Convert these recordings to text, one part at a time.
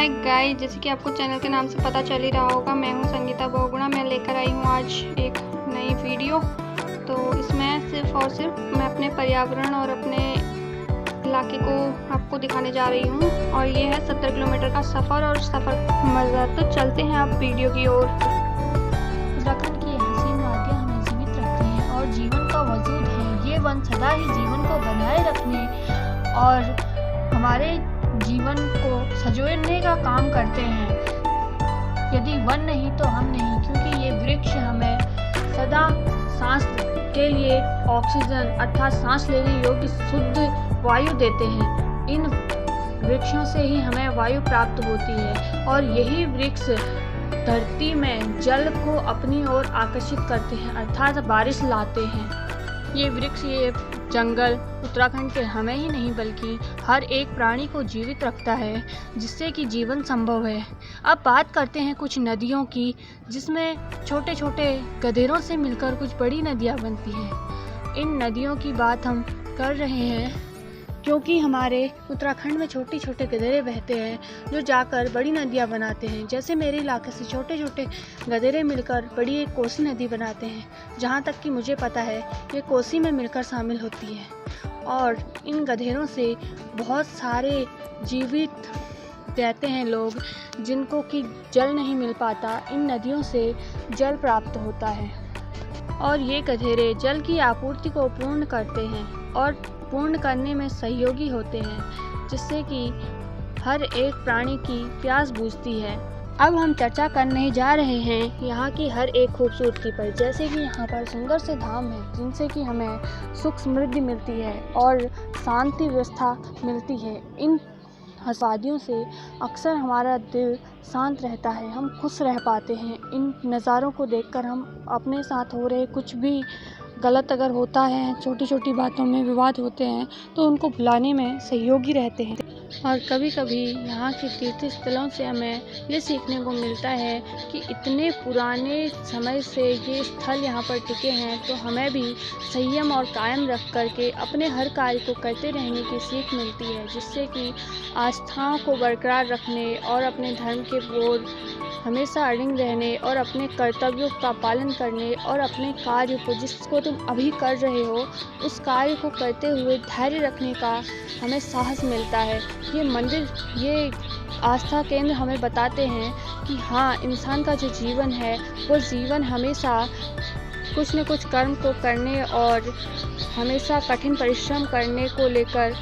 Hi guys, जैसे कि आपको चैनल के नाम से पता चल ही रहा होगा, मैं हूं संगीता बहुगुणा। मैं लेकर आई हूं आज एक नई वीडियो। तो इसमें सिर्फ और सिर्फ मैं अपने पर्यावरण और अपने इलाके को आपको दिखाने जा रही हूं। और ये है 70 किलोमीटर का सफ़र और सफ़र मज़ा। तो चलते हैं आप वीडियो की ओर। उत्तराखंड की हसीन वादियाँ हमें जीवित रखती हैं और जीवन का वजूद है। ये वन सदा ही जीवन को बनाए रखने और हमारे जीवन को संजोने का काम करते हैं। यदि वन नहीं तो हम नहीं, क्योंकि ये वृक्ष हमें सदा सांस के लिए ऑक्सीजन अर्थात सांस लेने योग्य शुद्ध वायु देते हैं। इन वृक्षों से ही हमें वायु प्राप्त होती है और यही वृक्ष धरती में जल को अपनी ओर आकर्षित करते हैं अर्थात बारिश लाते हैं। ये वृक्ष, ये जंगल उत्तराखंड के हमें ही नहीं बल्कि हर एक प्राणी को जीवित रखता है, जिससे कि जीवन संभव है। अब बात करते हैं कुछ नदियों की, जिसमें छोटे छोटे गधेरों से मिलकर कुछ बड़ी नदियाँ बनती हैं। इन नदियों की बात हम कर रहे हैं क्योंकि हमारे उत्तराखंड में छोटे छोटे गधेरे बहते हैं जो जाकर बड़ी नदियाँ बनाते हैं। जैसे मेरे इलाके से छोटे छोटे गधेरे मिलकर बड़ी एक कोसी नदी बनाते हैं। जहाँ तक कि मुझे पता है ये कोसी में मिलकर शामिल होती है। और इन गधेरों से बहुत सारे जीवित रहते हैं लोग, जिनको कि जल नहीं मिल पाता। इन नदियों से जल प्राप्त होता है और ये गधेरे जल की आपूर्ति को पूर्ण करते हैं और पूर्ण करने में सहयोगी होते हैं, जिससे कि हर एक प्राणी की प्यास बुझती है। अब हम चर्चा करने जा रहे हैं यहाँ की हर एक खूबसूरती पर। जैसे कि यहाँ पर सुंदर से धाम हैं, जिनसे कि हमें सुख समृद्धि मिलती है और शांति व्यवस्था मिलती है। इन वादियों से अक्सर हमारा दिल शांत रहता है, हम खुश रह पाते हैं। इन नज़ारों को देखकर हम अपने साथ हो रहे कुछ भी गलत अगर होता है, छोटी छोटी बातों में विवाद होते हैं, तो उनको भुलाने में सहयोगी रहते हैं। और कभी कभी यहाँ के तीर्थ स्थलों से हमें ये सीखने को मिलता है कि इतने पुराने समय से ये स्थल यहाँ पर टिके हैं, तो हमें भी संयम और कायम रख करके अपने हर कार्य को करते रहने की सीख मिलती है, जिससे कि आस्थाओं को बरकरार रखने और अपने धर्म के ओर हमेशा अडिग रहने और अपने कर्तव्यों का पालन करने और अपने कार्य को, जिसको तुम अभी कर रहे हो, उस कार्य को करते हुए धैर्य रखने का हमें साहस मिलता है। ये मंदिर, ये आस्था केंद्र हमें बताते हैं कि हाँ, इंसान का जो जीवन है वो जीवन हमेशा कुछ न कुछ कर्म को करने और हमेशा कठिन परिश्रम करने को लेकर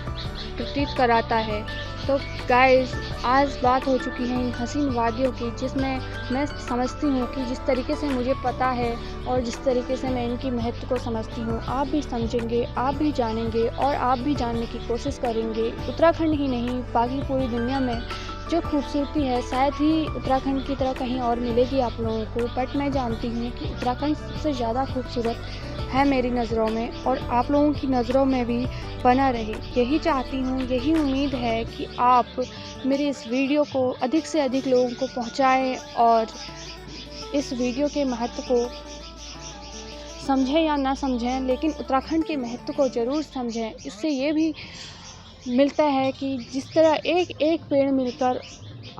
प्रतीत कराता है। तो गाइस, आज बात हो चुकी है इन हसीन वादियों की, जिसमें मैं समझती हूँ कि जिस तरीके से मुझे पता है और जिस तरीके से मैं इनकी महत्व को समझती हूँ, आप भी समझेंगे, आप भी जानेंगे और आप भी जानने की कोशिश करेंगे। उत्तराखंड ही नहीं, बाकी पूरी दुनिया में जो खूबसूरती है शायद ही उत्तराखंड की तरह कहीं और मिलेगी आप लोगों को। बट मैं जानती हूँ कि उत्तराखंड सबसे ज़्यादा खूबसूरत है मेरी नज़रों में, और आप लोगों की नज़रों में भी बना रहे। यही चाहती हूँ, यही उम्मीद है कि आप मेरी इस वीडियो को अधिक से अधिक लोगों को पहुँचाएँ और इस वीडियो के महत्व को समझें या ना समझें, लेकिन उत्तराखंड के महत्व को ज़रूर समझें। इससे ये भी मिलता है कि जिस तरह एक एक पेड़ मिलकर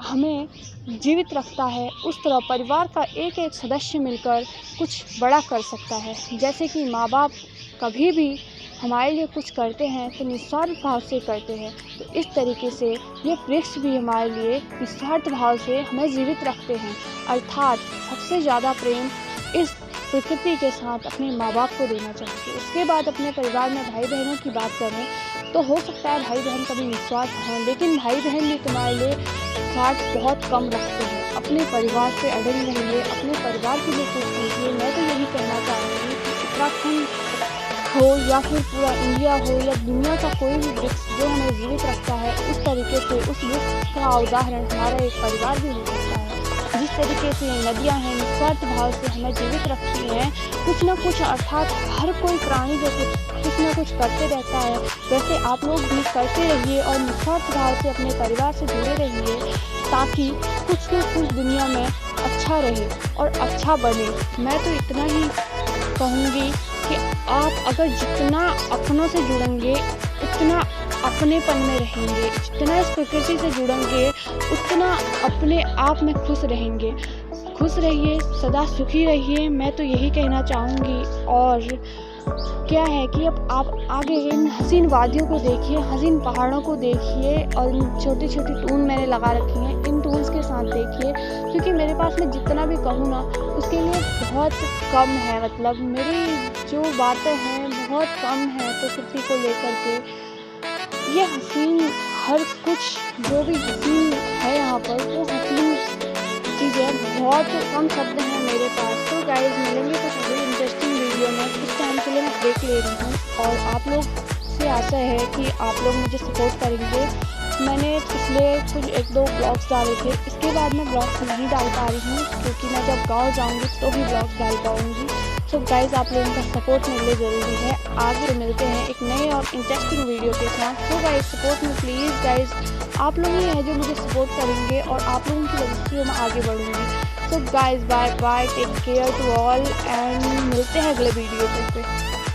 हमें जीवित रखता है, उस तरह परिवार का एक एक सदस्य मिलकर कुछ बड़ा कर सकता है। जैसे कि माँ बाप कभी भी हमारे लिए कुछ करते हैं तो निस्वार्थ भाव से करते हैं, तो इस तरीके से ये वृक्ष भी हमारे लिए निस्वार्थ भाव से हमें जीवित रखते हैं। अर्थात सबसे ज़्यादा प्रेम इस प्रकृति के साथ अपने माँ बाप को देना चाहिए। उसके बाद अपने परिवार में भाई बहनों की बात करें तो हो सकता है भाई बहन कभी निस्वार्थ हों, लेकिन भाई बहन भी तुम्हारे लिए स्वार्थ बहुत कम रखते हैं। अपने परिवार से अड़े रहिए, अपने परिवार के लिए कुछ कीजिए। मैं तो यही कहना चाहूँगी कि उत्तराखंड हो या फिर पूरा इंडिया हो या दुनिया का कोई भी वृक्ष जो हमें जीवित रखता है, उस तरीके से उस वृक्ष का उदाहरण हमारा एक परिवार भी हो सकता है। जिस तरीके से नदियाँ हैं निस्वार्थ भाव से हमें जीवित रखती हैं, कुछ न कुछ अर्थात हर कोई प्राणी जैसे कुछ न कुछ करते रहता है, वैसे आप लोग भी करते रहिए और निस्वार्थ भाव से अपने परिवार से जुड़े रहिए, ताकि कुछ न कुछ दुनिया में अच्छा रहे और अच्छा बने। मैं तो इतना ही कहूँगी कि आप अगर जितना अपनों से जुड़ेंगे उतना अपनेपन में रहेंगे, जितना इस प्रकृति से जुड़ेंगे उतना अपने आप में खुश रहेंगे। खुश रहिए, सदा सुखी रहिए, मैं तो यही कहना चाहूँगी। और क्या है कि अब आप आगे इन हसीन वादियों को देखिए, हसीन पहाड़ों को देखिए, और इन छोटी छोटी टून मैंने लगा रखी हैं, इन टूल्स के साथ देखिए, क्योंकि मेरे पास में जितना भी कहूँ ना उसके लिए बहुत कम है। मतलब मेरी जो बातें हैं बहुत कम है प्रकृति को लेकर के। ये हसीन हर कुछ जो भी हसीन है यहाँ पर, वो हसीन चीज़ें बहुत कम शब्द हैं मेरे पास। तो गाइस मिलेंगे कुछ बड़ी इंटरेस्टिंग वीडियो में। इस टाइम के लिए मैं ब्रेक ले रही हूँ और आप लोग से आशा है कि आप लोग मुझे सपोर्ट करेंगे। मैंने पिछले कुछ 1-2 ब्लॉग्स डाले थे, इसके बाद मैं ब्लॉग्स नहीं डाल पा रही हूँ क्योंकि मैं जब गाँव जाऊँगी तो भी ब्लॉग्स डाल पाऊँगी। सो गाइस आप लोगों का सपोर्ट मेरे लिए ज़रूरी है। आगे मिलते हैं एक नए और इंटरेस्टिंग वीडियो के साथ। सो गाइस सपोर्ट में प्लीज़ गाइस, आप लोग ही हैं जो मुझे सपोर्ट करेंगे और आप लोगों की वजह से मैं आगे बढ़ूँगी। So guys bye bye, take care to all and मिलते हैं अगले वीडियो पे।